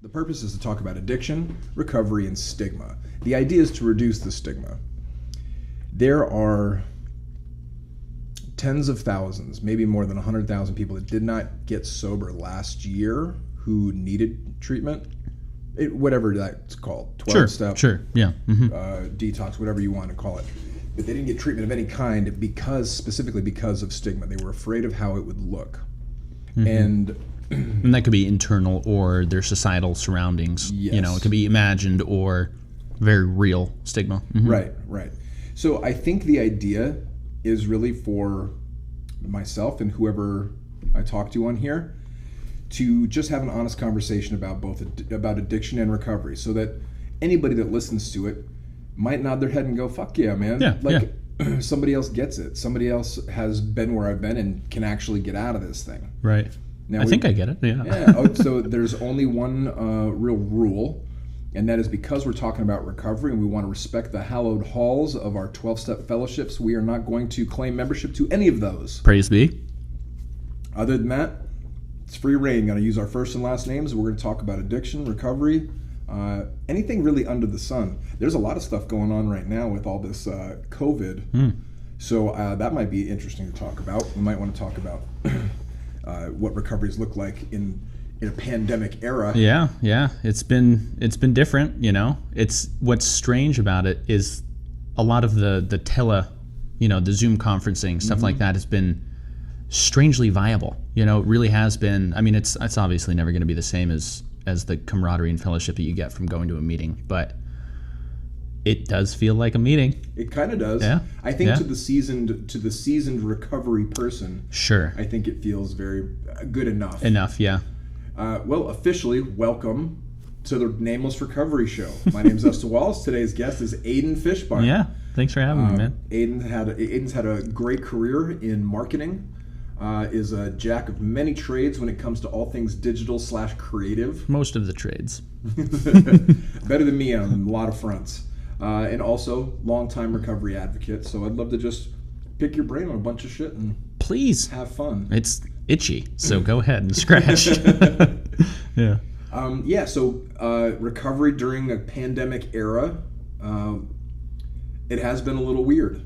The purpose is to talk about addiction, recovery, and stigma. The idea is to reduce the stigma. There are tens of thousands, maybe more than 100,000 people that did not get sober last year who needed treatment. Whatever that's called, 12-step, yeah, detox, whatever you want to call it. But they didn't get treatment of any kind specifically because of stigma. They were afraid of how it would look. And that could be internal or their societal surroundings. Yes. You know, it could be imagined or very real stigma. Right. So I think the idea is really for myself and whoever I talk to on here to just have an honest conversation about about addiction and recovery, so that anybody that listens to it might nod their head and go, "Fuck yeah, man!" Somebody else gets it. Somebody else has been where I've been and can actually get out of this thing. Right. Now I think I get it. Yeah. So there's only one real rule, and that is because we're talking about recovery and we want to respect the hallowed halls of our 12-step fellowships, we are not going to claim membership to any of those. Praise be. Other than that, it's free reign. Going to use our first and last names. We're going to talk about addiction, recovery, anything really under the sun. There's a lot of stuff going on right now with all this COVID. So that might be interesting to talk about. We might want to talk about what recoveries look like in a pandemic era. Yeah. It's been different, you know. It's what's strange about it is a lot of the the Zoom conferencing, stuff like that has been strangely viable. You know, it really has been. I mean, it's obviously never going to be the same as the camaraderie and fellowship that you get from going to a meeting, but it does feel like a meeting. It kind of does. Yeah. I think to the seasoned recovery person, sure, I think it feels very good enough. Yeah. Well, officially, welcome to the Nameless Recovery Show. My name is Estil Wallace. Today's guest is Aiden Fishbein. Yeah. Thanks for having me, man. Aiden's had a great career in marketing. Is a jack of many trades when it comes to all things digital/creative. Most of the trades. Better than me on a lot of fronts. And also, longtime recovery advocate. So I'd love to just pick your brain on a bunch of shit and please have fun. It's itchy, so go ahead and scratch. Yeah. So recovery during a pandemic era, it has been a little weird.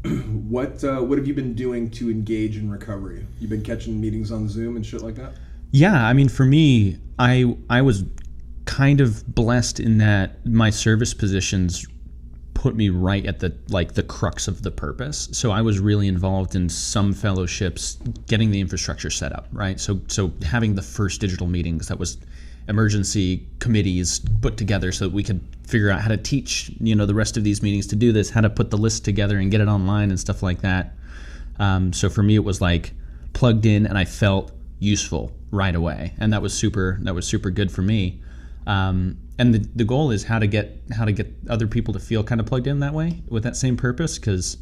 What have you been doing to engage in recovery? You've been catching meetings on Zoom and shit like that? Yeah, I mean, for me, I was kind of blessed in that my service positions put me right at the crux of the purpose. So I was really involved in some fellowships, getting the infrastructure set up, right? So having the first digital meetings, that was emergency committees put together so that we could figure out how to teach, the rest of these meetings to do this, how to put the list together and get it online and stuff like that. So for me, it was like plugged in, and I felt useful right away, and that was super good for me. And the goal is how to get other people to feel kind of plugged in that way with that same purpose, because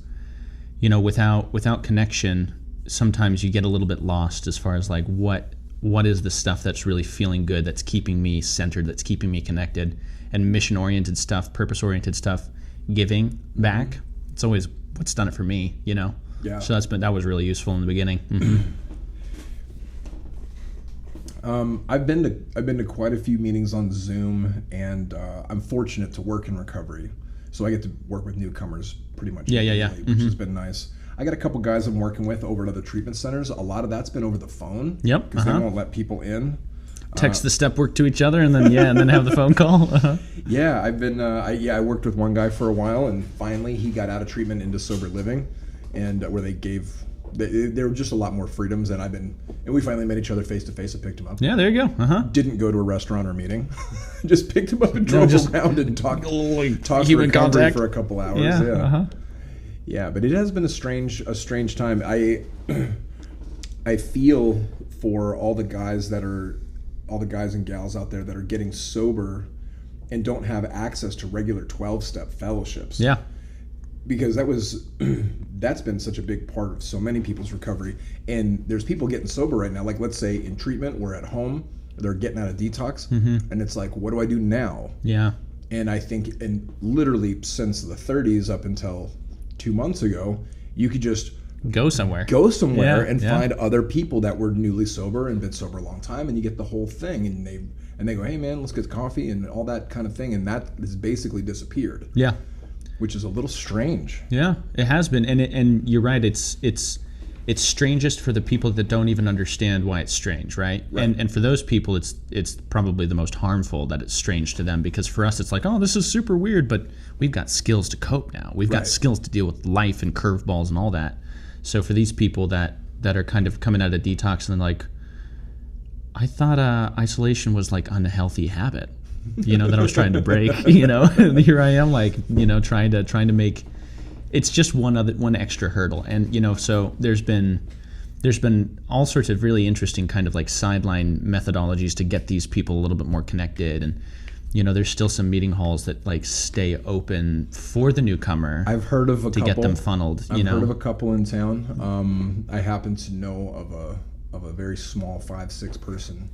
without connection, sometimes you get a little bit lost as far as like what is the stuff that's really feeling good, that's keeping me centered, that's keeping me connected. And mission-oriented stuff, purpose-oriented stuff, giving back, it's always what's done it for me, Yeah. So that was really useful in the beginning. I've been to quite a few meetings on Zoom, and I'm fortunate to work in recovery, so I get to work with newcomers pretty much immediately, which has been nice. I got a couple guys I'm working with over at other treatment centers. A lot of that's been over the phone. Yep. Because they won't let people in. Text the step work to each other, and then have the phone call. Yeah, I've been. I worked with one guy for a while, and finally he got out of treatment into sober living, and where there were just a lot more freedoms, and we finally met each other face to face and picked him up. Yeah, there you go. Didn't go to a restaurant or meeting, just picked him up and drove around and talked human contact for a couple hours. Yeah. Yeah, but it has been a strange time. I feel for all the guys and gals out there that are getting sober and don't have access to regular 12-step fellowships. Yeah. Because that's been such a big part of so many people's recovery. And there's people getting sober right now, like let's say in treatment or at home, they're getting out of detox, and it's like, what do I do now? Yeah. And I think, and literally since the 30s up until 2 months ago, you could just go somewhere and find other people that were newly sober and been sober a long time, and you get the whole thing, and and they go, hey man, let's get coffee and all that kind of thing, and that has basically disappeared. Yeah. Which is a little strange. Yeah, it has been, and you're right. It's strangest for the people that don't even understand why it's strange, right? And for those people, it's probably the most harmful that it's strange to them, because for us, it's like, oh, this is super weird, but we've got skills to cope now. We've got skills to deal with life and curveballs and all that. So for these people that are kind of coming out of detox and they're like, I thought isolation was like unhealthy habit, that I was trying to break, and here I am, like, trying to make. It's just one extra hurdle, and so there's been all sorts of really interesting kind of like sideline methodologies to get these people a little bit more connected, and there's still some meeting halls that like stay open for the newcomer. I've heard of a couple to get them funneled. I've heard of a couple in town. I happen to know of a very small 5-6 person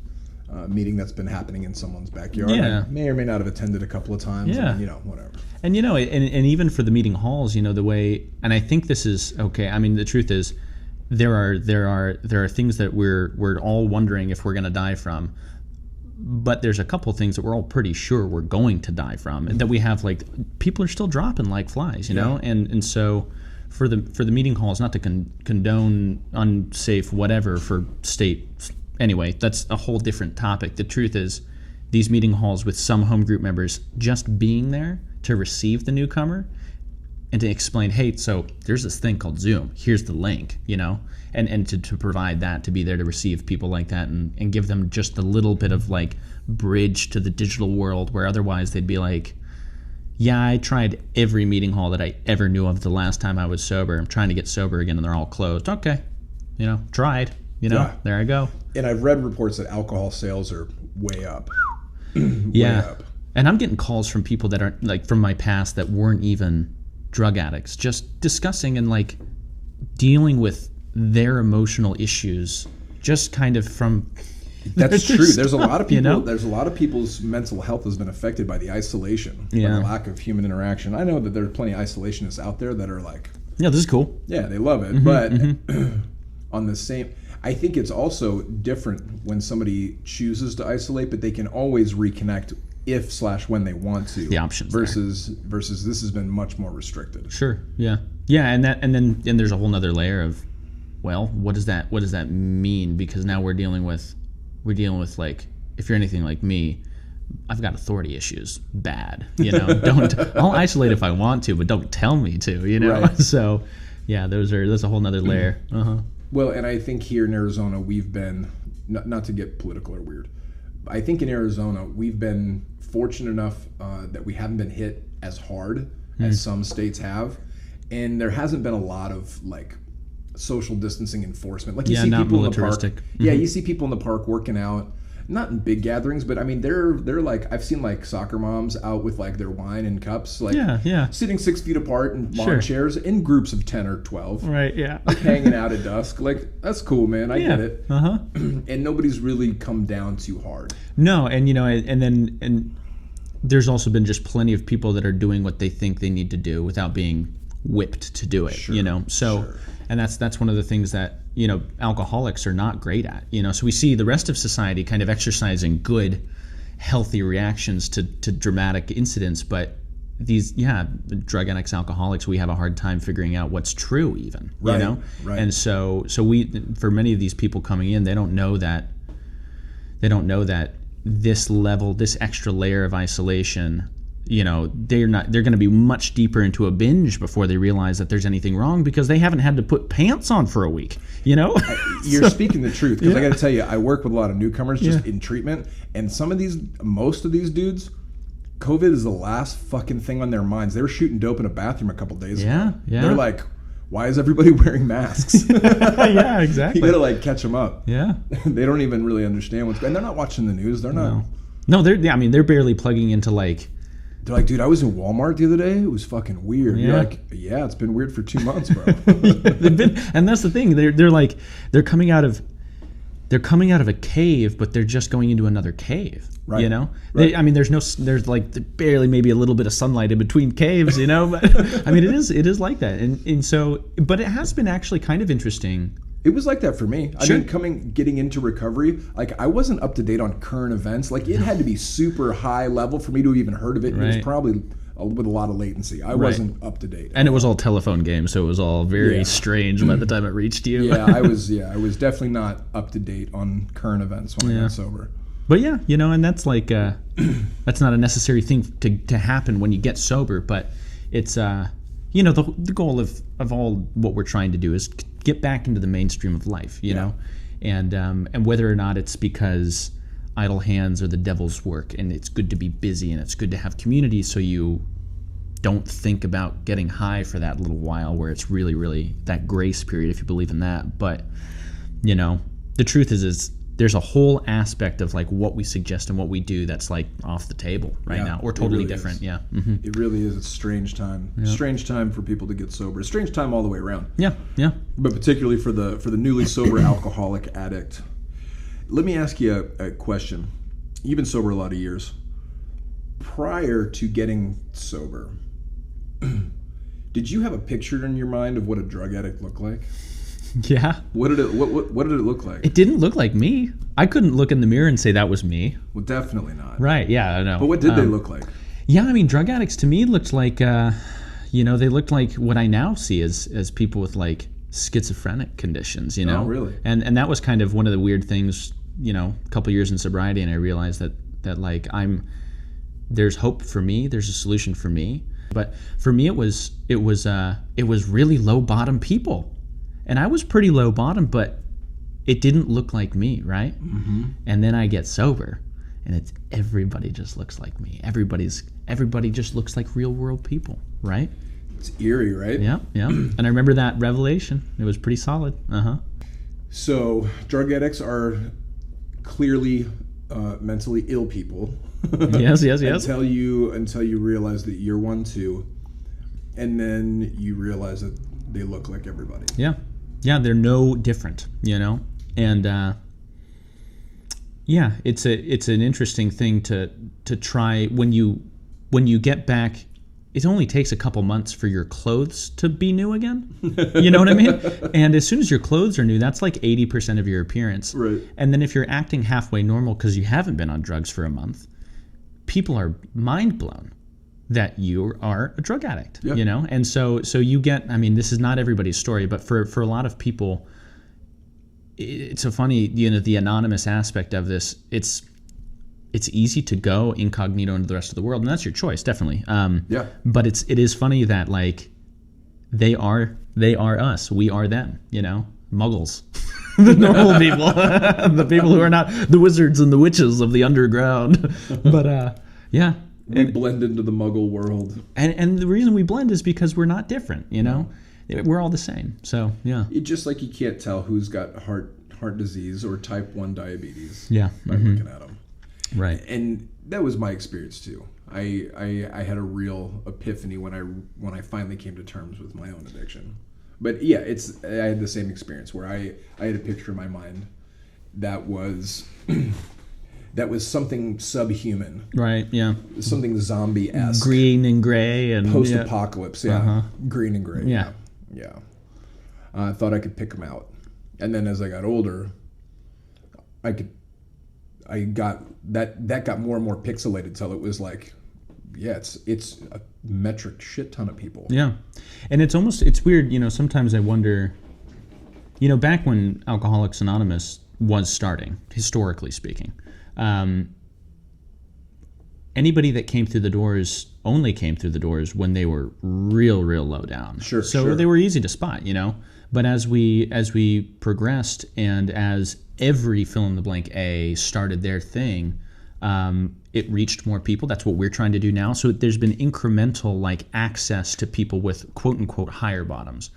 meeting that's been happening in someone's backyard. Yeah. I may or may not have attended a couple of times. Yeah. And, whatever. And and even for the meeting halls, the way, and I think this is okay. I mean, the truth is, there are things that we're all wondering if we're going to die from, but there's a couple things that we're all pretty sure we're going to die from, and that we have, like, people are still dropping like flies, and so for the meeting halls, not to condone unsafe whatever for state. Anyway, that's a whole different topic. The truth is, these meeting halls with some home group members just being there to receive the newcomer and to explain, hey, so there's this thing called Zoom. Here's the link, and to provide that, to be there to receive people like that and give them just a little bit of like bridge to the digital world, where otherwise they'd be like, yeah, I tried every meeting hall that I ever knew of the last time I was sober. I'm trying to get sober again and they're all closed. Okay, tried. There I go. And I've read reports that alcohol sales are way up. Way up. And I'm getting calls from people that are like from my past that weren't even drug addicts, just discussing and like dealing with their emotional issues, just kind of from. That's true. There's a lot of people. There's a lot of people's mental health has been affected by the isolation, by the lack of human interaction. I know that there are plenty of isolationists out there that are like, yeah, this is cool. Yeah, they love it, but on the same. I think it's also different when somebody chooses to isolate, but they can always reconnect if/when they want to. The options versus this has been much more restricted. Sure. Yeah. Yeah, and then there's a whole nother layer of, well, what does that mean? Because now we're dealing with like, if you're anything like me, I've got authority issues bad. I'll isolate if I want to, but don't tell me to. Right. So yeah, that's a whole nother layer. Well, and I think here in Arizona, we've been, not to get political or weird, I think in Arizona, we've been fortunate enough that we haven't been hit as hard as some states have. And there hasn't been a lot of, like, social distancing enforcement. Like, you see people in the park. Yeah, you see people in the park working out. Not in big gatherings, but I mean, they're like, I've seen like soccer moms out with like their wine in cups, like sitting 6 feet apart in lawn chairs in groups of 10 or 12. Right, yeah. Like hanging out at dusk. Like, that's cool, man. I get it. And nobody's really come down too hard. No, and and there's also been just plenty of people that are doing what they think they need to do without being whipped to do it, So and that's one of the things that alcoholics are not great at, so we see the rest of society kind of exercising good, healthy reactions to dramatic incidents, but these drug addicts, alcoholics, we have a hard time figuring out what's true even, right. And so we, for many of these people coming in, they don't know that this extra layer of isolation, they're going to be much deeper into a binge before they realize that there's anything wrong, because they haven't had to put pants on for a week, You're speaking the truth, because I got to tell you, I work with a lot of newcomers just in treatment, and most of these dudes, COVID is the last fucking thing on their minds. They were shooting dope in a bathroom a couple days ago. Yeah. They're like, why is everybody wearing masks? Yeah, exactly. You got to like catch them up. Yeah. They don't even really understand what's going on. And they're not watching the news. They're not. No, they're barely plugging into like. They're like, dude, I was in Walmart the other day. It was fucking weird. Yeah. You're like, yeah, it's been weird for 2 months, bro. And that's the thing. They're coming out of a cave, but they're just going into another cave. Right. Right. There's like barely maybe a little bit of sunlight in between caves. But I mean, it is like that. And so, but it has been actually kind of interesting It was like that for me. I Sure. mean, getting into recovery, like I wasn't up to date on current events. Like it had to be super high level for me to have even heard of it. Right. It was probably with a lot of latency. I wasn't up to date. And it was all telephone games, so it was all very Yeah. strange by the time it reached you. Yeah, I was definitely not up to date on current events when I got sober. But yeah, and that's like that's not a necessary thing to happen when you get sober, but it's the goal of all what we're trying to do is get back into the mainstream of life, you know, and whether or not it's because idle hands are the devil's work, and it's good to be busy, and it's good to have community, so you don't think about getting high for that little while where it's really, really that grace period, if you believe in that. But the truth is there's a whole aspect of like what we suggest and what we do that's like off the table right now, or totally different. Is. Yeah. Mm-hmm. It really is a strange time. Yep. Strange time for people to get sober. A strange time all the way around. Yeah. But particularly for the newly sober alcoholic addict. Let me ask you a question. You've been sober a lot of years. Prior to getting sober, did you have a picture in your mind of what a drug addict looked like? Yeah. What did it look like? It didn't look like me. I couldn't look in the mirror and say that was me. Well, definitely not. Right. Yeah, I know. But what did they look like? Yeah, I mean, drug addicts to me looked like, they looked like what I now see as people with like schizophrenic conditions, you know? Oh, really? And that was kind of one of the weird things, a couple years in sobriety, and I realized that like there's hope for me, there's a solution for me. But for me, it was really low bottom people. And I was pretty low bottom, but it didn't look like me, right? Mm-hmm. And then I get sober, and it's everybody just looks like me. Everybody just looks like real world people, right? It's eerie, right? Yeah. And I remember that revelation. It was pretty solid. So drug addicts are clearly mentally ill people. Yes. Until you realize that you're one too, and then you realize that they look like everybody. Yeah, they're no different, and it's an interesting thing to try when you get back. It only takes a couple months for your clothes to be new again. You know what I mean? And as soon as your clothes are new, that's like 80% of your appearance. Right. And then if you're acting halfway normal because you haven't been on drugs for a month, people are mind blown that you are a drug addict, And so you get, I mean, this is not everybody's story, but for a lot of people, it's so funny, the anonymous aspect of this, it's easy to go incognito into the rest of the world, and that's your choice, definitely. But it is funny that like they are us, we are them, muggles. The normal people, the people who are not the wizards and the witches of the underground. But We blend into the muggle world. And the reason we blend is because we're not different, We're all the same. So, yeah. It's just like you can't tell who's got heart disease or type 1 diabetes by Mm-hmm. looking at them. Right. And that was my experience too. I had a real epiphany when I finally came to terms with my own addiction. But yeah, I had the same experience where I had a picture in my mind that was that was something subhuman. Right, yeah. Something zombie-esque. Green and gray and post-apocalypse, yeah. Uh-huh. Green and gray. Yeah. Yeah. I thought I could pick them out. And then as I got older, that got more and more pixelated till it was like, yeah, it's a metric shit ton of people. Yeah. And it's weird, sometimes I wonder, back when Alcoholics Anonymous was starting, historically speaking, anybody that came through the doors only came through the doors when they were real low down. Sure. They were easy to spot, But as we progressed, and as every fill in the blank A started their thing, it reached more people. That's what we're trying to do now. So there's been incremental like access to people with quote unquote higher bottoms.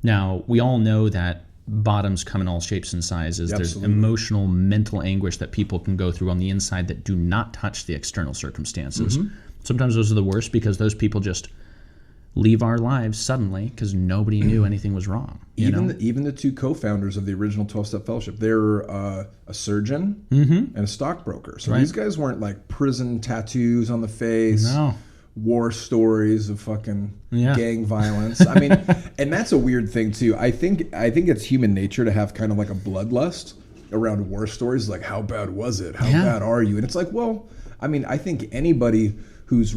Now we all know that bottoms come in all shapes and sizes. Absolutely. There's emotional, mental anguish that people can go through on the inside that do not touch the external circumstances. Mm-hmm. Sometimes those are the worst because those people just leave our lives suddenly because nobody knew anything was wrong. Even the two co-founders of the original 12-Step Fellowship, they're a surgeon and a stockbroker. So these guys weren't like prison tattoos on the face. No. war stories of fucking Yeah. gang violence. I mean, and that's a weird thing too. I think it's human nature to have kind of like a bloodlust around war stories. Like, how bad was it? How bad are you? And it's like, well, I mean, I think anybody who's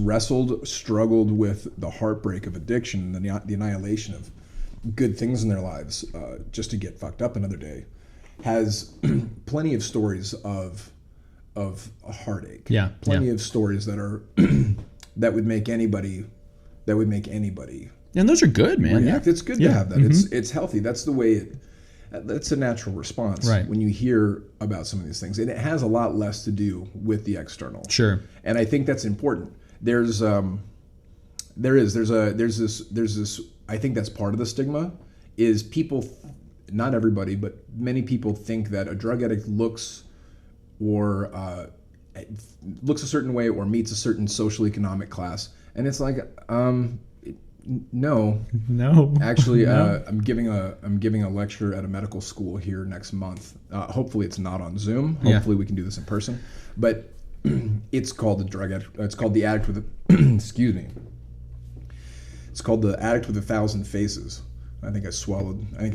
struggled with the heartbreak of addiction and the annihilation of good things in their lives just to get fucked up another day has plenty of stories of a heartache. Yeah. Plenty of stories that are that would make anybody And those are good, man. react. Yeah. It's good to have that. It's healthy. That's the way that's a natural response when you hear about some of these things. And it has a lot less to do with the external. Sure. And I think that's important. There's this I think that's part of the stigma is people, not everybody, but many people think that a drug addict looks a certain way or meets a certain social economic class. And it's like, no. Actually, No. I'm giving a lecture at a medical school here next month. Hopefully, it's not on Zoom. Hopefully, we can do this in person. But it's called the addict with a excuse me. It's called the addict with 1,000 faces. I think I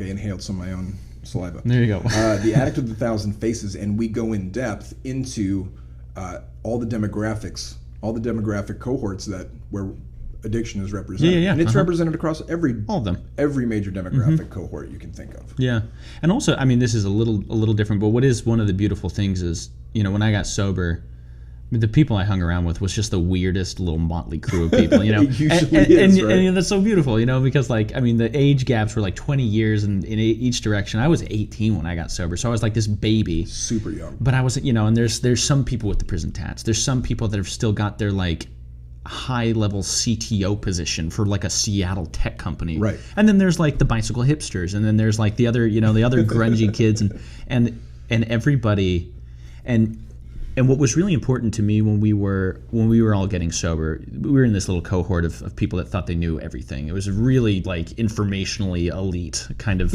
inhaled some of my own saliva. There you go. The addict with 1,000 faces, and we go in depth into all the demographic cohorts where addiction is represented. Yeah. And it's represented across All of them. every major demographic cohort you can think of. Yeah. And also, I mean, this is a little different, but what is one of the beautiful things is, when I got sober, the people I hung around with was just the weirdest little motley crew of people, It usually is, right? And that's so beautiful, because the age gaps were like 20 years in each direction. I was 18 when I got sober, so I was like this baby. Super young. But I was, and there's some people with the prison tats. There's some people that have still got their like high-level CTO position for like a Seattle tech company. Right. And then there's like the bicycle hipsters, and then there's like the other grungy kids and everybody and what was really important to me when we were all getting sober, we were in this little cohort of people that thought they knew everything. It was really like informationally elite kind of.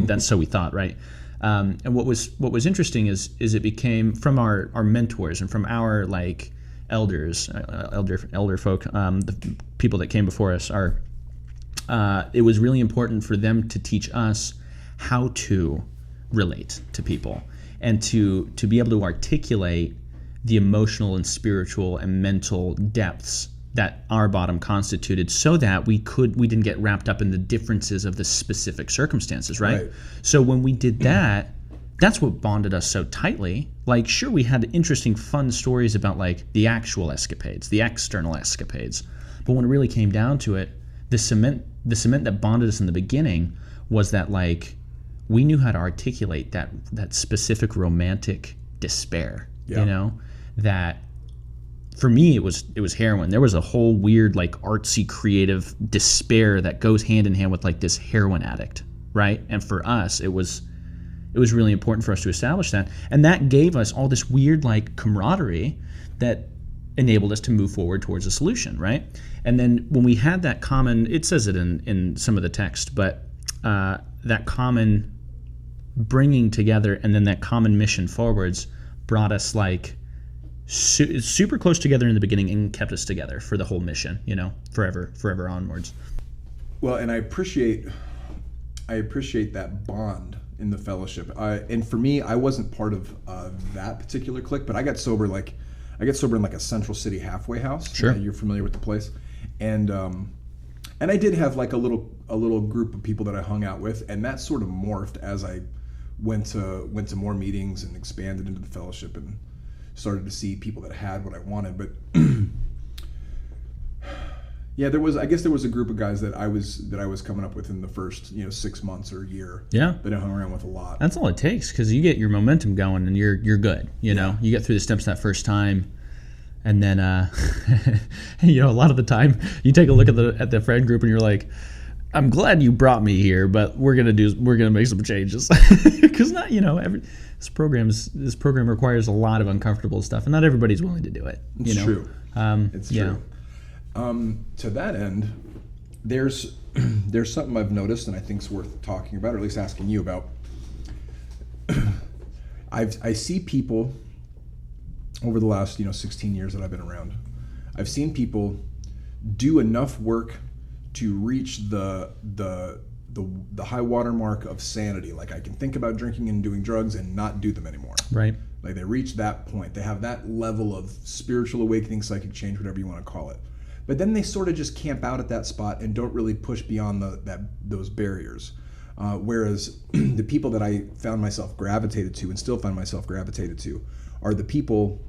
That's so we thought, right? And what was interesting is it became from our mentors and from our like elders, elder folk, the people that came before us. It was really important for them to teach us how to relate to people. And to be able to articulate the emotional and spiritual and mental depths that our bottom constituted, so that we didn't get wrapped up in the differences of the specific circumstances, right? So when we did that, that's what bonded us so tightly. Like, sure, we had interesting, fun stories about like the actual escapades, the external escapades, but when it really came down to it, the cement that bonded us in the beginning was that like, we knew how to articulate that specific romantic despair. That for me it was heroin. There was a whole weird like artsy creative despair that goes hand in hand with like this heroin addict, right? And for us it was really important for us to establish that, and that gave us all this weird like camaraderie that enabled us to move forward towards a solution, right? And then when we had that common, it says it in some of the text, but that common bringing together and then that common mission forwards brought us like super close together in the beginning and kept us together for the whole mission, forever onwards. Well, and I appreciate that bond in the fellowship. And for me, I wasn't part of that particular clique, but I got sober in like a Central City halfway house. Sure. You're familiar with the place. And I did have like a little group of people that I hung out with, and that sort of morphed as I went to more meetings and expanded into the fellowship and started to see people that had what I wanted. But yeah, there was a group of guys that I was coming up with in the first 6 months or a year. Yeah, that I hung around with a lot. That's all it takes, because you get your momentum going and you're good. You get through the steps that first time. And then, a lot of the time you take a look at the friend group and you're like, I'm glad you brought me here, but we're gonna make some changes because this program requires a lot of uncomfortable stuff, and not everybody's willing to do it. It's true. It's true. To that end, there's something I've noticed and I think is worth talking about, or at least asking you about. I see people over the last 16 years that I've been around. I've seen people do enough work to reach the high water mark of sanity. Like I can think about drinking and doing drugs and not do them anymore. Right. Like they reach that point. They have that level of spiritual awakening, psychic change, whatever you want to call it. But then they sort of just camp out at that spot and don't really push beyond those barriers. Whereas the people that I found myself gravitated to and still find myself gravitated to are the people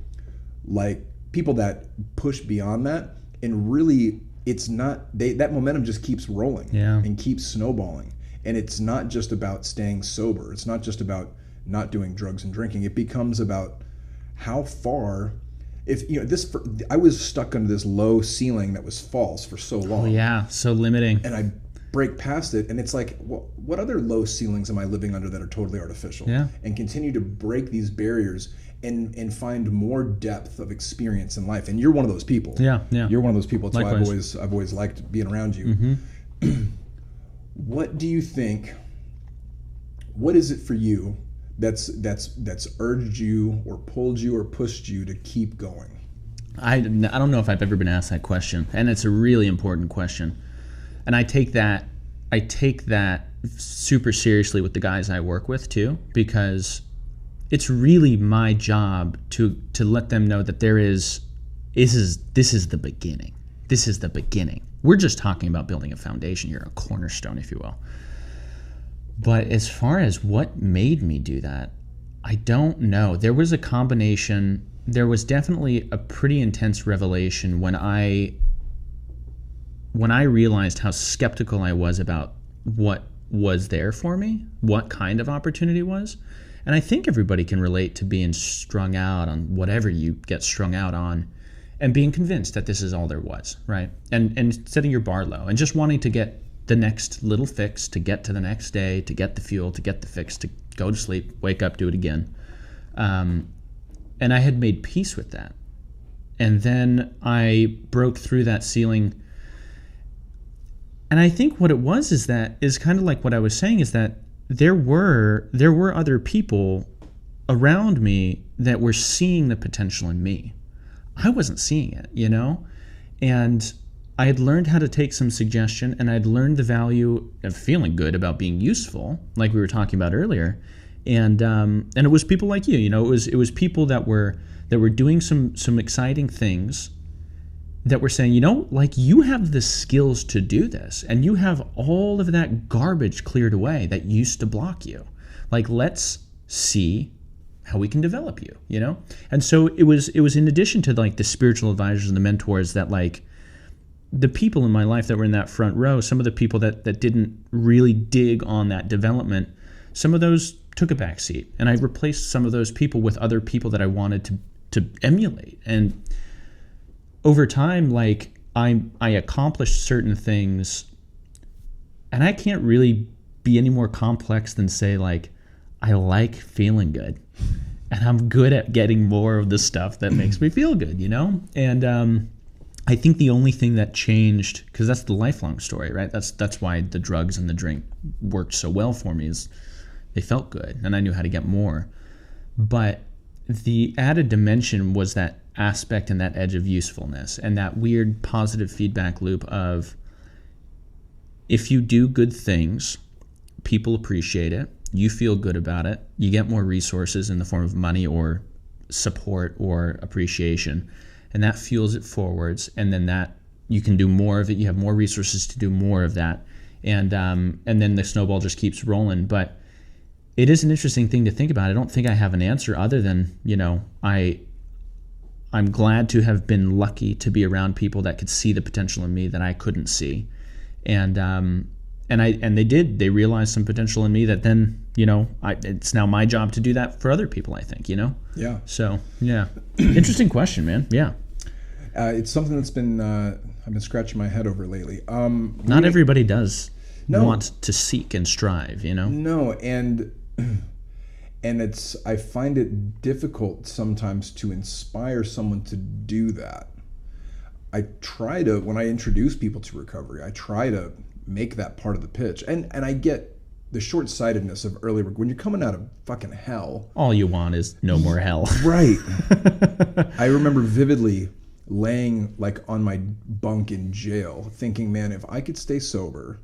that push beyond that, and really it's not that momentum just keeps rolling and keeps snowballing. And it's not just about staying sober. It's not just about not doing drugs and drinking. It becomes about how far. If you know I was stuck under this low ceiling that was false for so long. Oh yeah, so limiting. And I break past it, and it's like, what other low ceilings am I living under that are totally artificial? Yeah. And continue to break these barriers and find more depth of experience in life. And you're one of those people. Yeah. You're one of those people. That's Likewise. why I've always liked being around you. Mm-hmm. What do you think? What is it for you that's urged you or pulled you or pushed you to keep going? I don't know if I've ever been asked that question, and it's a really important question. And I take that super seriously with the guys I work with too, because it's really my job to let them know that this is the beginning. This is the beginning. We're just talking about building a foundation here, a cornerstone, if you will. But as far as what made me do that, I don't know. There was a combination. There was definitely a pretty intense revelation when I realized how skeptical I was about what was there for me, what kind of opportunity was. And I think everybody can relate to being strung out on whatever you get strung out on and being convinced that this is all there was, right? And setting your bar low and just wanting to get the next little fix, to get to the next day, to get the fuel, to get the fix, to go to sleep, wake up, do it again. And I had made peace with that. And then I broke through that ceiling. And I think what it was is kind of like what I was saying, is that there were other people around me that were seeing the potential in me. I wasn't seeing it, and I had learned how to take some suggestion, and I'd learned the value of feeling good about being useful, like we were talking about earlier. And it was people like you, it was people that were doing some exciting things, that were saying, you have the skills to do this, and you have all of that garbage cleared away that used to block you. Like, let's see how we can develop you, And so it was in addition to like the spiritual advisors and the mentors that like the people in my life that were in that front row, some of the people that didn't really dig on that development, some of those took a back seat, and I replaced some of those people with other people that I wanted to emulate. And over time, like I accomplished certain things, and I can't really be any more complex than say like, I like feeling good, and I'm good at getting more of the stuff that makes me feel good, And I think the only thing that changed, because that's the lifelong story, right? That's why the drugs and the drink worked so well for me, is they felt good, and I knew how to get more. But the added dimension was that aspect and that edge of usefulness, and that weird positive feedback loop of, if you do good things, people appreciate it, you feel good about it, you get more resources in the form of money or support or appreciation, and that fuels it forwards, and then that you can do more of it, you have more resources to do more of that, and then the snowball just keeps rolling. But it is an interesting thing to think about. I don't think I have an answer other than, I'm glad to have been lucky to be around people that could see the potential in me that I couldn't see. And they did. They realized some potential in me that then, it's now my job to do that for other people, I think, Yeah. So, yeah. Interesting question, man. Yeah. It's something that's been, I've been scratching my head over lately. Not everybody does want to seek and strive, No, and I find it difficult sometimes to inspire someone to do that. I try to, when I introduce people to recovery, I try to make that part of the pitch. And I get the short-sightedness of early, when you're coming out of fucking hell. All you want is no more hell. Right. I remember vividly laying like on my bunk in jail thinking, man, if I could stay sober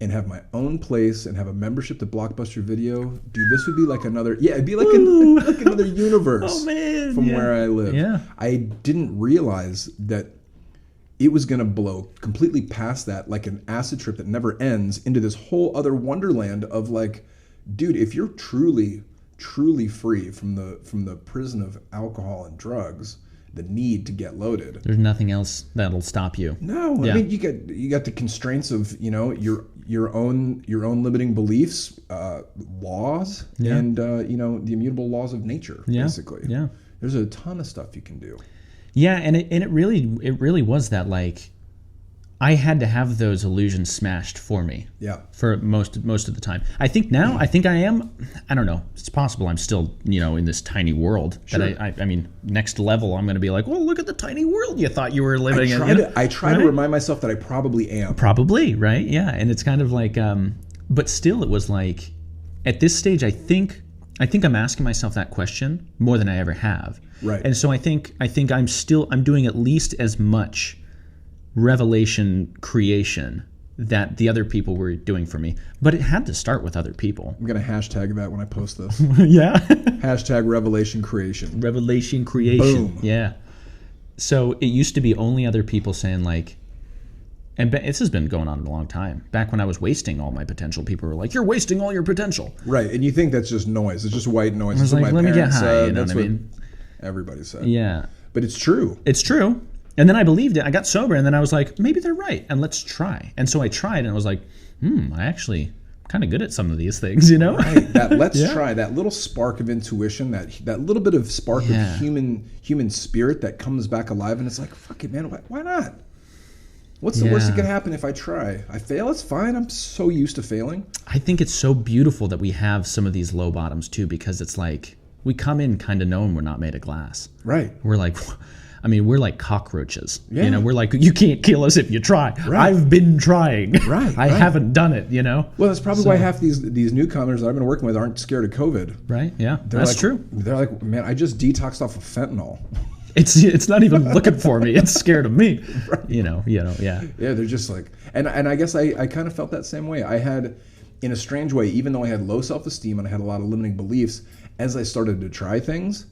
and have my own place and have a membership to Blockbuster Video, dude, this would be like another, it'd be like, like another universe from where I live. Yeah. I didn't realize that it was going to blow completely past that, like an acid trip that never ends, into this whole other wonderland of like, dude, if you're truly free from the prison of alcohol and drugs, the need to get loaded, there's nothing else that'll stop you. No, I mean, you got the constraints of, you know, your own limiting beliefs, laws, and you know, the immutable laws of nature, basically. Yeah, there's a ton of stuff you can do. Yeah, and it really was that, like, I had to have those illusions smashed for me. Yeah. For most of the time. I think now, I am, I don't know, it's possible I'm still, you know, in this tiny world. Sure. That I mean, next level, I'm going to be like, well, look at the tiny world you thought you were living in. I try to remind myself that I probably am. Probably, right? Yeah, and it's kind of like, but still, it was like, at this stage, I think I'm asking myself that question more than I ever have. Right. And so I think I'm doing at least as much revelation creation that the other people were doing for me. But it had to start with other people. I'm going to hashtag that when I post this. Yeah. Hashtag revelation creation. Revelation creation. Boom. Yeah. So it used to be only other people saying, like, and this has been going on a long time. Back when I was wasting all my potential, people were like, "You're wasting all your potential." Right, and you think that's just noise. It's just white noise. I was like, "Let me get high." You know that's what I mean? Everybody said. Yeah. But it's true. It's true. And then I believed it. I got sober, and then I was like, maybe they're right, and let's try. And so I tried, and I was like, I actually kind of good at some of these things, you know? Right. That let's try, that little spark of intuition, that little bit of spark of human spirit that comes back alive, and it's like, fuck it, man, why not? What's the worst that could happen if I try? I fail, it's fine. I'm so used to failing. I think it's so beautiful that we have some of these low bottoms too, because it's like we come in kind of knowing we're not made of glass. Right. We're like, I mean, we're like cockroaches. Yeah. You know, we're like, you can't kill us if you try. Right. I've been trying. Right. I haven't done it, you know? Well, that's probably why half these newcomers that I've been working with aren't scared of COVID. Right, yeah. That's true. They're like, man, I just detoxed off of fentanyl. It's not even looking for me. It's scared of me. Right. You know, yeah. Yeah, they're just like, and I guess I kind of felt that same way. I had, in a strange way, even though I had low self-esteem and I had a lot of limiting beliefs, as I started to try things,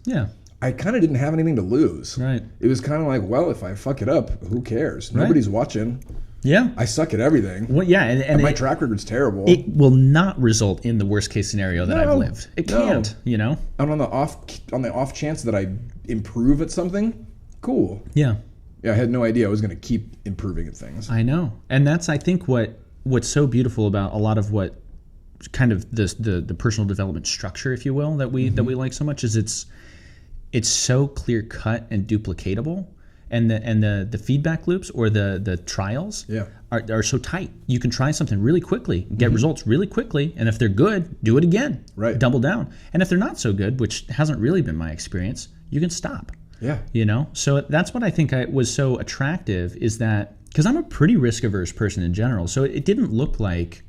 I kind of didn't have anything to lose. Right. It was kind of like, well, if I fuck it up, who cares? Nobody's watching. Yeah. I suck at everything. Well, yeah, and my track record's terrible. It will not result in the worst case scenario that I've lived. It can't, you know? And on the off chance that I improve at something, cool. Yeah. Yeah, I had no idea I was going to keep improving at things. I know. And that's, I think, what's so beautiful about a lot of what kind of the personal development structure, if you will, that we like so much, is it's so clear cut and duplicatable. And the feedback loops or the trials are so tight. You can try something really quickly, get results really quickly, and if they're good, do it again. Right. Double down. And if they're not so good, which hasn't really been my experience, you can stop. Yeah. You know? So that's what I think was so attractive, is that, because I'm a pretty risk-averse person in general, so it didn't look like,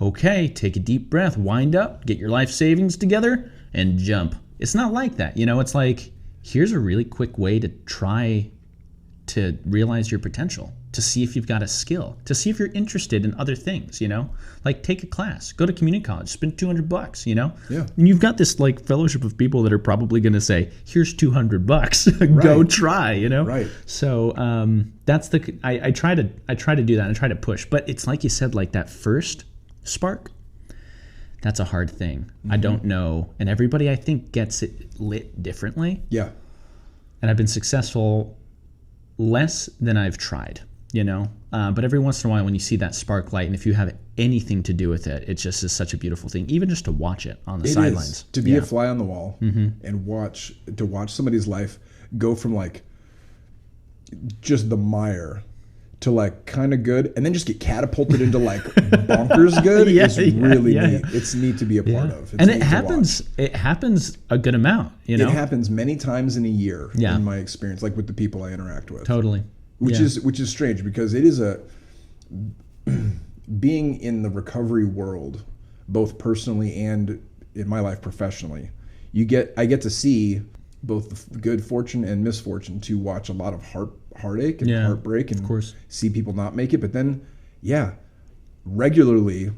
okay, take a deep breath, wind up, get your life savings together, and jump. It's not like that. You know, it's like, here's a really quick way to try to realize your potential, to see if you've got a skill, to see if you're interested in other things, you know? Like, take a class, go to community college, spend $200, you know? Yeah. And you've got this, like, fellowship of people that are probably going to say, here's $200, go try, you know? Right. So that's I try to do that, and I try to push. But it's like you said, like, that first spark, that's a hard thing. I don't know. And everybody, I think, gets it lit differently. Yeah. And I've been successful less than I've tried, you know? But every once in a while, when you see that spark light, and if you have anything to do with it, it just is such a beautiful thing, even just to watch it on the sidelines. To be a fly on the wall and watch somebody's life go from, like, just the mire to, like, kind of good, and then just get catapulted into, like, bonkers good is really neat. It's neat to be a part of. It's and it happens a good amount, you know? It happens many times in a year in my experience, like with the people I interact with. Totally. Which is strange, because it is being in the recovery world, both personally and in my life professionally, I get to see both the good fortune and misfortune to watch a lot of heartache and heartbreak and of course. see people not make it. But then, regularly,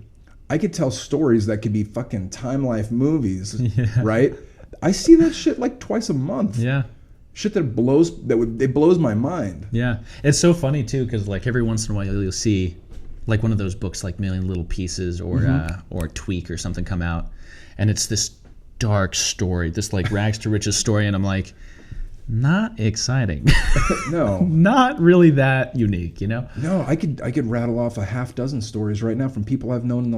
I could tell stories that could be fucking Time Life movies, right? I see that shit like twice a month. Yeah. Shit that blows my mind. Yeah. It's so funny too, because like every once in a while you'll see like one of those books like Million Little Pieces or Tweak or something come out, and it's this dark story, this like rags to riches story, and I'm like, not exciting. No. Not really that unique, you know? No, I could rattle off a half dozen stories right now from people I've known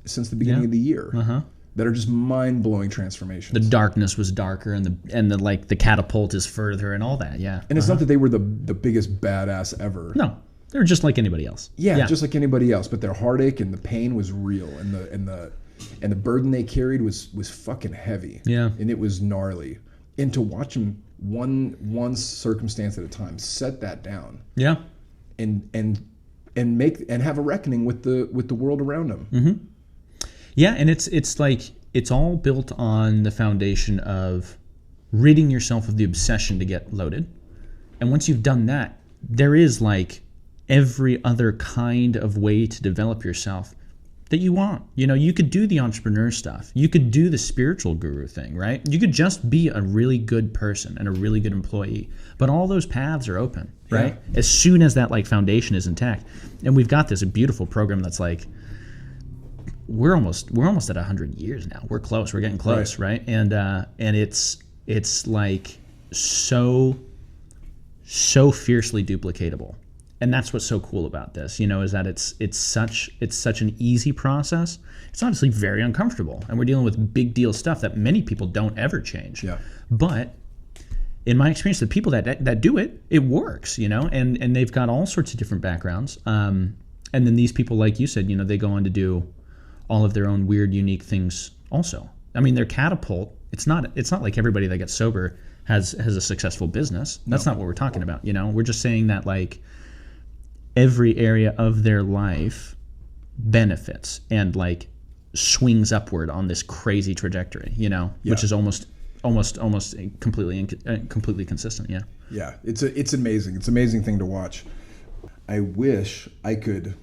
since the beginning of the year that are just mind-blowing transformations. The darkness was darker, and the like the catapult is further, and all that. Yeah. And it's not that they were the biggest badass ever. No, they were just like anybody else. Yeah, just like anybody else. But their heartache and the pain was real, and the burden they carried was fucking heavy. Yeah. And it was gnarly. And to watch them one circumstance at a time set that down. Yeah. And have a reckoning with the world around them. Mm-hmm. Yeah, and it's like it's all built on the foundation of ridding yourself of the obsession to get loaded. And once you've done that, there is like every other kind of way to develop yourself that you want. You know, you could do the entrepreneur stuff. You could do the spiritual guru thing, right? You could just be a really good person and a really good employee. But all those paths are open, right? Yeah. As soon as that like foundation is intact. And we've got a beautiful program that's like, we're almost at 100 years now. We're close. We're getting close, right? And it's like so fiercely duplicatable. And that's what's so cool about this, you know, is that it's such an easy process. It's obviously very uncomfortable, and we're dealing with big deal stuff that many people don't ever change. Yeah. But in my experience, the people that do it works, you know, and they've got all sorts of different backgrounds. And then these people, like you said, you know, they go on to do all of their own weird, unique things also. I mean, their catapult, it's not like everybody that gets sober has a successful business. That's not what we're talking about, you know. We're just saying that like every area of their life benefits and like swings upward on this crazy trajectory, you know, which is almost completely consistent. Yeah. Yeah. It's amazing. It's an amazing thing to watch. I wish I could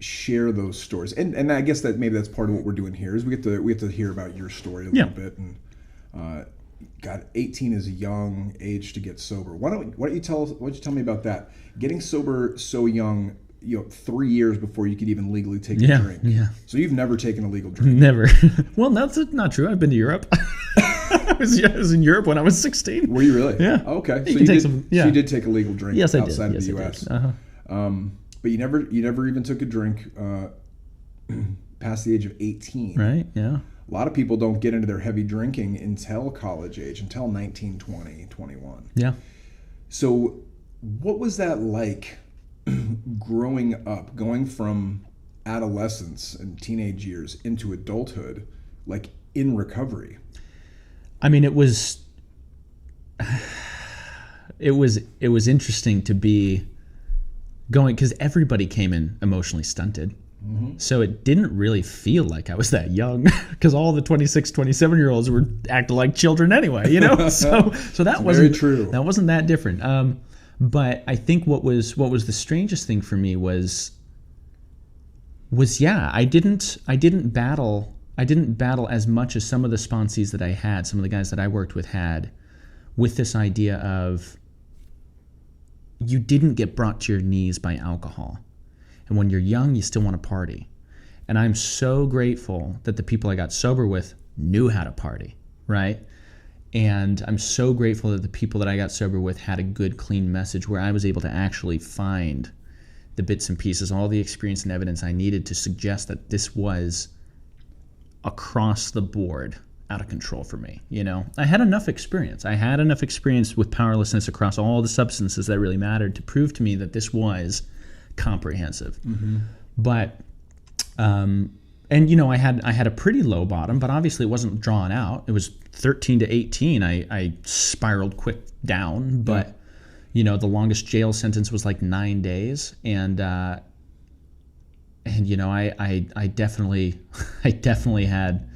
share those stories. And I guess that maybe that's part of what we're doing here is we get to hear about your story a little bit. And God, 18 is a young age to get sober. Why don't you tell me about that? Getting sober so young, you know, 3 years before you could even legally take a drink. Yeah. So you've never taken a legal drink? Never. Well, that's not true. I've been to Europe. I was in Europe when I was 16. Were you really? Yeah. Oh, okay. So you did take a legal drink outside of the U.S. But you never even took a drink past the age of 18. Right. Yeah. A lot of people don't get into their heavy drinking until college age, until 19, 20, 21. Yeah. So what was that like growing up, going from adolescence and teenage years into adulthood, like in recovery? I mean, it was interesting to be going, because everybody came in emotionally stunted. Mm-hmm. So it didn't really feel like I was that young because all the 26, 27-year-olds were acting like children anyway, you know? So that wasn't true. That wasn't that different. But I think what was the strangest thing for me was I didn't battle as much as some of the sponsees that I had, some of the guys that I worked with had, with this idea of you didn't get brought to your knees by alcohol. And when you're young, you still want to party. And I'm so grateful that the people I got sober with knew how to party, right? And I'm so grateful that the people that I got sober with had a good, clean message where I was able to actually find the bits and pieces, all the experience and evidence I needed to suggest that this was across the board out of control for me. You know, I had enough experience. With powerlessness across all the substances that really mattered to prove to me that this was comprehensive. Mm-hmm. But and you know, I had a pretty low bottom, but obviously it wasn't drawn out. It was 13 to 18. I spiraled quick down, but you know, the longest jail sentence was like 9 days, and you know, I definitely had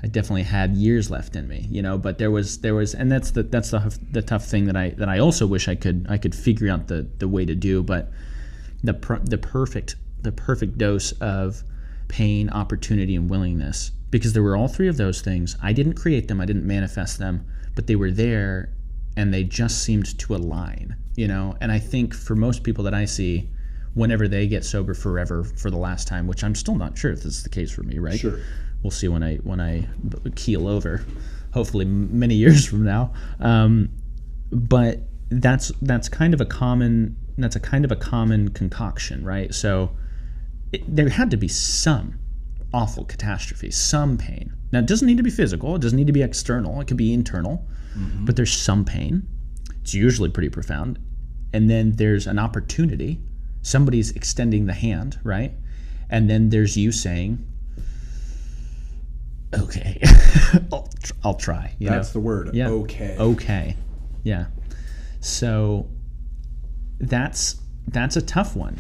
I definitely had years left in me, but there was, and that's the tough thing that I also wish I could figure out the way to do, but the perfect dose of pain, opportunity, and willingness, because there were all three of those things. I didn't create them, I didn't manifest them, but they were there, and they just seemed to align, And I think for most people that I see, whenever they get sober forever for the last time, which I'm still not sure if this is the case for me, right? Sure. We'll see when I keel over, hopefully many years from now. But that's kind of a common concoction, right? So there had to be some awful catastrophe, some pain. Now, it doesn't need to be physical. It doesn't need to be external. It can be internal. Mm-hmm. But there's some pain. It's usually pretty profound. And then there's an opportunity. Somebody's extending the hand, right? And then there's you saying, okay, I'll try. That's the word. Yeah. Okay. Yeah. So that's a tough one.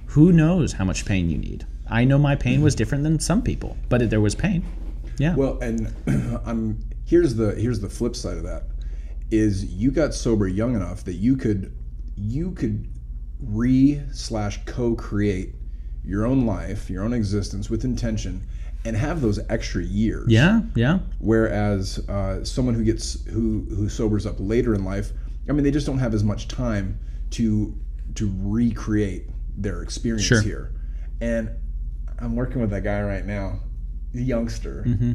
Who knows how much pain you need? I know my pain was different than some people, but there was pain. Yeah. Well, and here's the flip side of that is you got sober young enough that you could co-create your own life, your own existence with intention, and have those extra years. Yeah. Whereas someone who sobers up later in life, they just don't have as much time to recreate their experience here. And I'm working with that guy right now, the youngster, mm-hmm.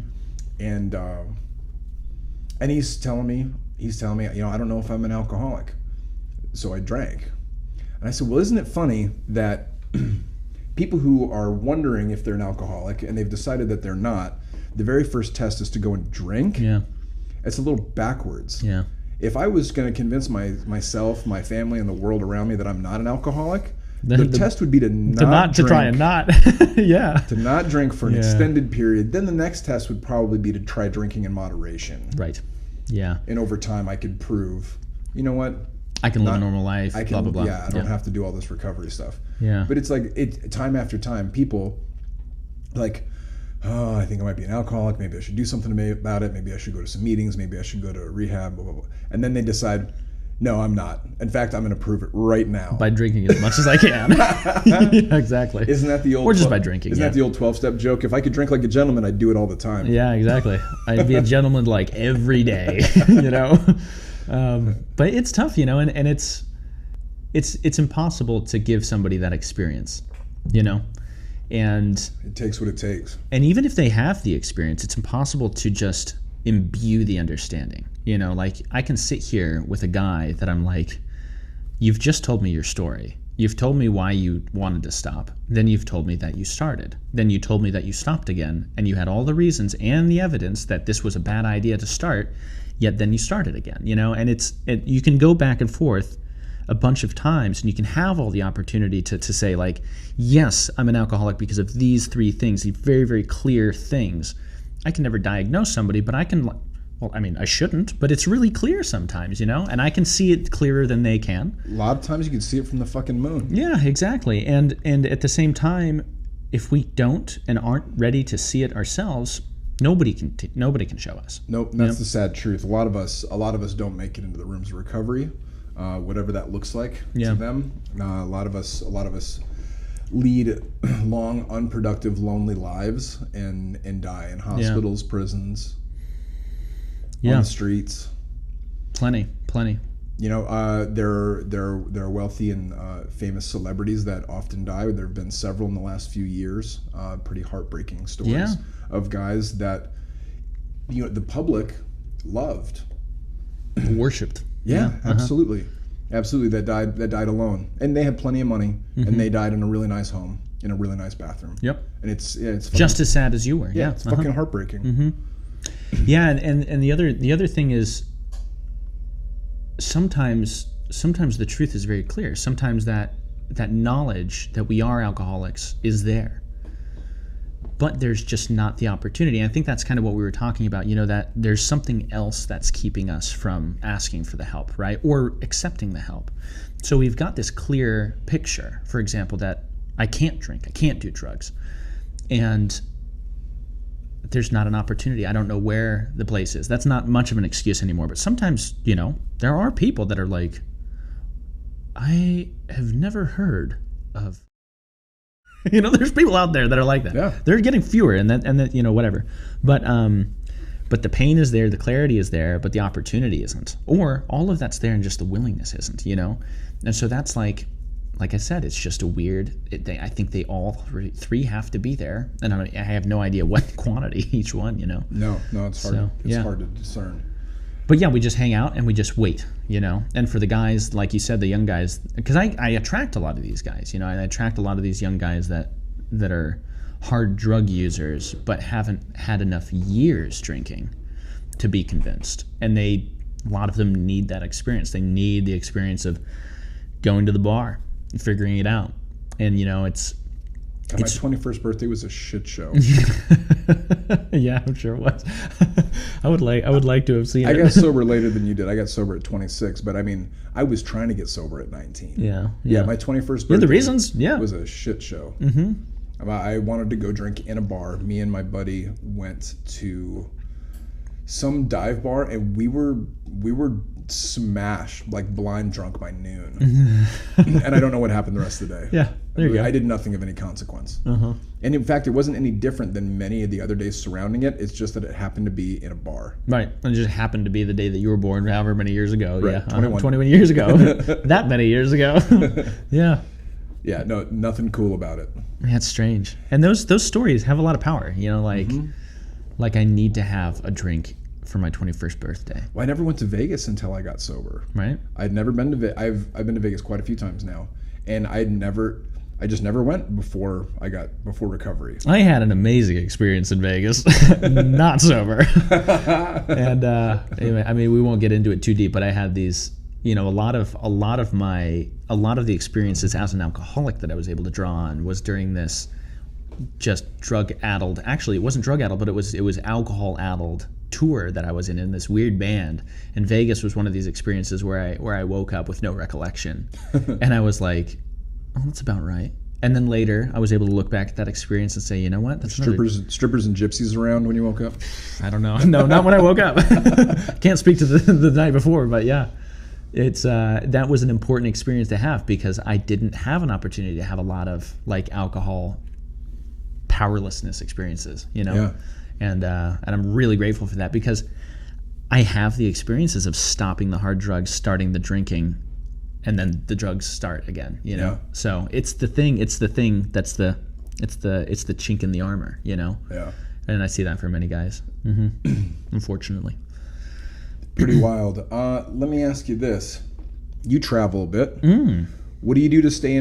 and he's telling me, I don't know if I'm an alcoholic, so I drank. And I said, well, isn't it funny that people who are wondering if they're an alcoholic and they've decided that they're not, the very first test is to go and drink? Yeah. It's a little backwards. Yeah. If I was going to convince myself, my family, and the world around me that I'm not an alcoholic, the test would be to try and not. Yeah. To not drink for an extended period. Then the next test would probably be to try drinking in moderation. Right. Yeah. And over time, I could prove, you know what? I can live a normal life, blah, blah, blah. Yeah, I don't have to do all this recovery stuff. Yeah. But it's like, time after time, people like, oh, I think I might be an alcoholic. Maybe I should do something about it. Maybe I should go to some meetings. Maybe I should go to rehab, blah, blah, blah. And then they decide, no, I'm not. In fact, I'm going to prove it right now. By drinking as much as I can. Yeah, exactly. Isn't that the old... Or just by drinking, Isn't that the old 12-step joke? If I could drink like a gentleman, I'd do it all the time. Yeah, exactly. I'd be a gentleman like every day, But it's tough, and it's impossible to give somebody that experience, And it takes what it takes. And even if they have the experience, it's impossible to just imbue the understanding. Like I can sit here with a guy that I'm like, you've just told me your story. You've told me why you wanted to stop. Then you've told me that you started. Then you told me that you stopped again. And you had all the reasons and the evidence that this was a bad idea to start, yet then you started again, And you can go back and forth a bunch of times, and you can have all the opportunity to say, like, yes, I'm an alcoholic because of these three things, these very, very clear things. I can never diagnose somebody, but I can, I shouldn't, but it's really clear sometimes, and I can see it clearer than they can. A lot of times you can see it from the fucking moon. Yeah, exactly. And at the same time, if we don't and aren't ready to see it ourselves, nobody can show us. Nope, that's the sad truth. A lot of us don't make it into the rooms of recovery. Whatever that looks like to them. A lot of us lead long, unproductive, lonely lives and die in hospitals, prisons, on the streets. Plenty. There are wealthy and famous celebrities that often die. There have been several in the last few years. Pretty heartbreaking stories of guys that the public loved, worshipped. Yeah, absolutely. That died alone, and they had plenty of money, and they died in a really nice home, in a really nice bathroom. Yep. And it's just as sad as you were. Yeah, it's fucking heartbreaking. Mm-hmm. Yeah, and the other thing is sometimes the truth is very clear. Sometimes that knowledge that we are alcoholics is there, but there's just not the opportunity. And I think that's kind of what we were talking about, that there's something else that's keeping us from asking for the help, right? Or accepting the help. So we've got this clear picture, for example, that I can't drink, I can't do drugs. And there's not an opportunity. I don't know where the place is. That's not much of an excuse anymore. But sometimes, there are people that are like, I have never heard of. There's people out there that are like that. Yeah. They're getting fewer, and that whatever. But the pain is there, the clarity is there, but the opportunity isn't. Or all of that's there and just the willingness isn't. And so that's like I said, it's just a weird. I think they all three have to be there, and I have no idea what quantity each one. No, it's hard. So, it's hard to discern. But yeah, we just hang out and we just wait, And for the guys, like you said, the young guys, because I attract a lot of these guys, I attract a lot of these young guys that are hard drug users but haven't had enough years drinking to be convinced. And a lot of them need that experience. They need the experience of going to the bar and figuring it out. And, My 21st birthday was a shit show. Yeah, I'm sure it was. I would like to have seen it. I got sober later than you did. I got sober at 26, but I mean, I was trying to get sober at 19. Yeah. My 21st birthday the reasons, was a shit show. Mm-hmm. I wanted to go drink in a bar. Me and my buddy went to some dive bar, and we were smashed, like blind drunk by noon. And I don't know what happened the rest of the day. Yeah, there you go. I did nothing of any consequence. And in fact, it wasn't any different than many of the other days surrounding it. It's just that it happened to be in a bar. Right. And it just happened to be the day that you were born, however many years ago. Right. Yeah, 21 years ago. That many years ago. Yeah. Yeah, no, nothing cool about it. That's strange. And those stories have a lot of power. Like I need to have a drink for my 21st birthday. Well, I never went to Vegas until I got sober. Right. I'd never been to I've been to Vegas quite a few times now, and I just never went before recovery. I had an amazing experience in Vegas, not sober. And anyway, I mean, we won't get into it too deep, but I had these, a lot of the experiences as an alcoholic that I was able to draw on was during this just drug-addled. Actually, it wasn't drug-addled, but it was alcohol-addled tour that I was in this weird band. And Vegas was one of these experiences where I woke up with no recollection. And I was like, oh, that's about right. And then later I was able to look back at that experience and say, you know what? That's strippers and gypsies around when you woke up? I don't know. No, not when I woke up. Can't speak to the night before, but yeah. It's that was an important experience to have because I didn't have an opportunity to have a lot of like alcohol powerlessness experiences, Yeah. And I'm really grateful for that because I have the experiences of stopping the hard drugs, starting the drinking, and then the drugs start again. Yeah. So it's the thing that's it's the chink in the armor. Yeah. And I see that for many guys. Unfortunately. Pretty wild. Let me ask you this: you travel a bit. What do you do to stay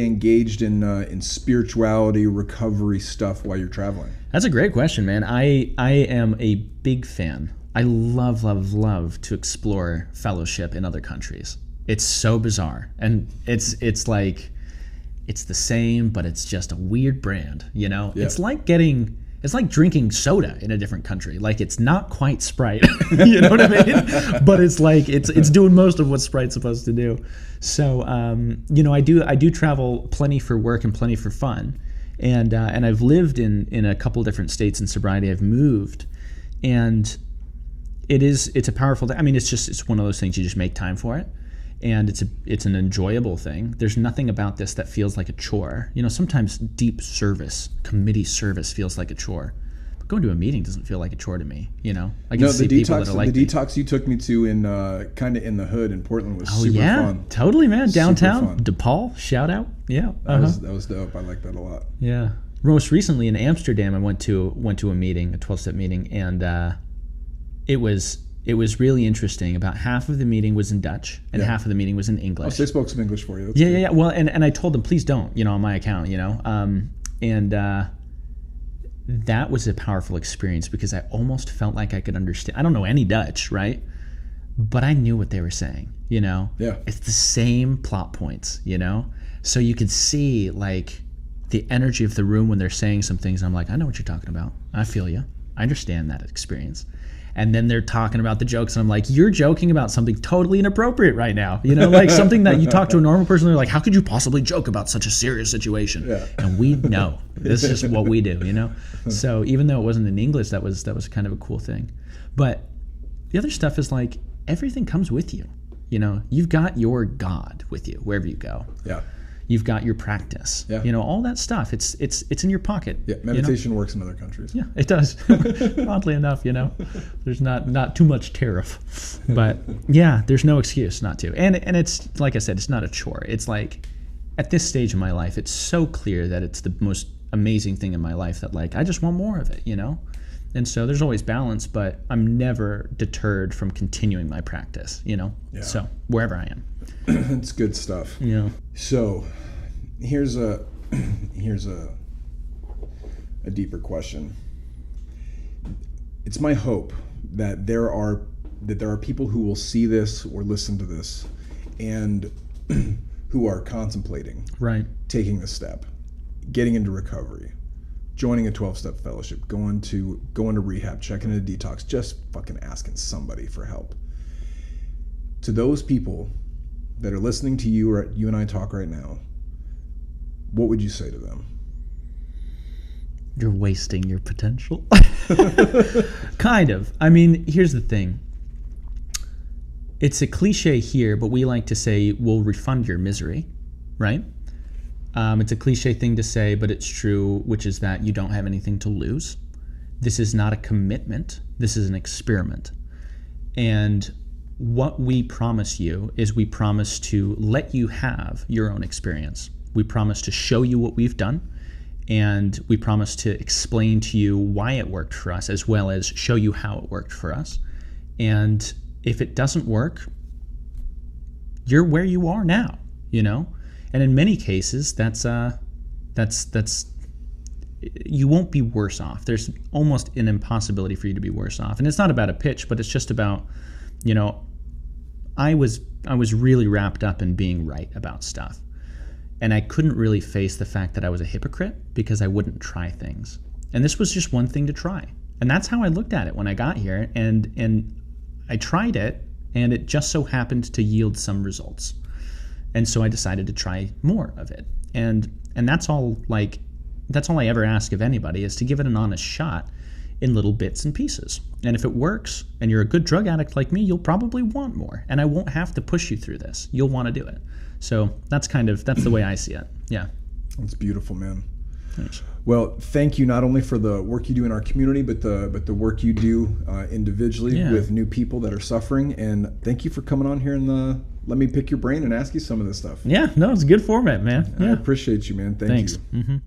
engaged in spirituality, recovery stuff while you're traveling? That's a great question, man. I am a big fan. I love to explore fellowship in other countries. It's so bizarre, and it's like it's the same, but it's just a weird brand. Yeah. It's like drinking soda in a different country. Like it's not quite Sprite, you know what I mean? But it's like it's doing most of what Sprite's supposed to do. So I do travel plenty for work and plenty for fun, and I've lived in a couple different states in sobriety. I've moved, and it's a powerful thing. I mean, it's one of those things you just make time for it. And it's an enjoyable thing. There's nothing about this that feels like a chore. Sometimes deep service, committee service feels like a chore. But going to a meeting doesn't feel like a chore to me. I can see people that are like the detox you took me to in kind of in the hood in Portland was super fun. Totally, man. Downtown, DePaul, shout out. Yeah, that was dope. I like that a lot. Yeah. Most recently in Amsterdam, I went to a meeting, a 12-step meeting, and it was really interesting. About half of the meeting was in Dutch and half of the meeting was in English. Oh, so they spoke some English for you. That's Yeah. Well, and I told them, please don't, on my account, that was a powerful experience because I almost felt like I could understand. I don't know any Dutch, right? But I knew what they were saying, Yeah. It's the same plot points, So you could see like the energy of the room when they're saying some things. I'm like, I know what you're talking about. I feel you. I understand that experience. And then they're talking about the jokes, and I'm like, you're joking about something totally inappropriate right now. You know, like something that you talk to a normal person, they're like, how could you possibly joke about such a serious situation? Yeah. And we know this is just what we do, you know? So even though it wasn't in English, that was kind of a cool thing. But the other stuff is like, everything comes with you. You know, you've got your God with you wherever you go. Yeah. You've got your practice. Yeah. You know, all that stuff. It's in your pocket. Yeah. Meditation works in other countries. Yeah, it does. Oddly enough, you know, there's not too much tariff, but yeah, there's no excuse not to. And it's like I said, it's not a chore. It's like at this stage of my life, it's so clear that it's the most amazing thing in my life that like I just want more of it. You know. And so there's always balance, but I'm never deterred from continuing my practice, you know? Yeah. So wherever I am. It's good stuff. Yeah. So here's a deeper question. It's my hope that there are people who will see this or listen to this and who are contemplating taking the step, getting into recovery, joining a 12-step fellowship, going to rehab, checking into detox, just fucking asking somebody for help. To those people that are listening to you or you and I talk right now, what would you say to them? You're wasting your potential. Kind of. I mean, here's the thing. It's a cliche here, but we like to say we'll refund your misery, right? It's a cliche thing to say, but it's true, which is that you don't have anything to lose. This is not a commitment. This is an experiment. And what we promise you is we promise to let you have your own experience. We promise to show you what we've done, and we promise to explain to you why it worked for us, as well as show you how it worked for us. And if it doesn't work, you're where you are now, you know? And in many cases, that's you won't be worse off. There's almost an impossibility for you to be worse off. And it's not about a pitch, but it's just about, you know, I was really wrapped up in being right about stuff. And I couldn't really face the fact that I was a hypocrite because I wouldn't try things. And this was just one thing to try. And that's how I looked at it when I got here. And I tried it, and it just so happened to yield some results. And so I decided to try more of it. And that's all I ever ask of anybody, is to give it an honest shot in little bits and pieces. And if it works and you're a good drug addict like me, you'll probably want more. And I won't have to push you through this. You'll want to do it. So that's the way I see it. Yeah. That's beautiful, man. Thanks. Well, thank you not only for the work you do in our community, but the work you do individually with new people that are suffering. And thank you for coming on here and let me pick your brain and ask you some of this stuff. Yeah, no, it's a good format, man. I appreciate you, man. Thanks. Mm-hmm.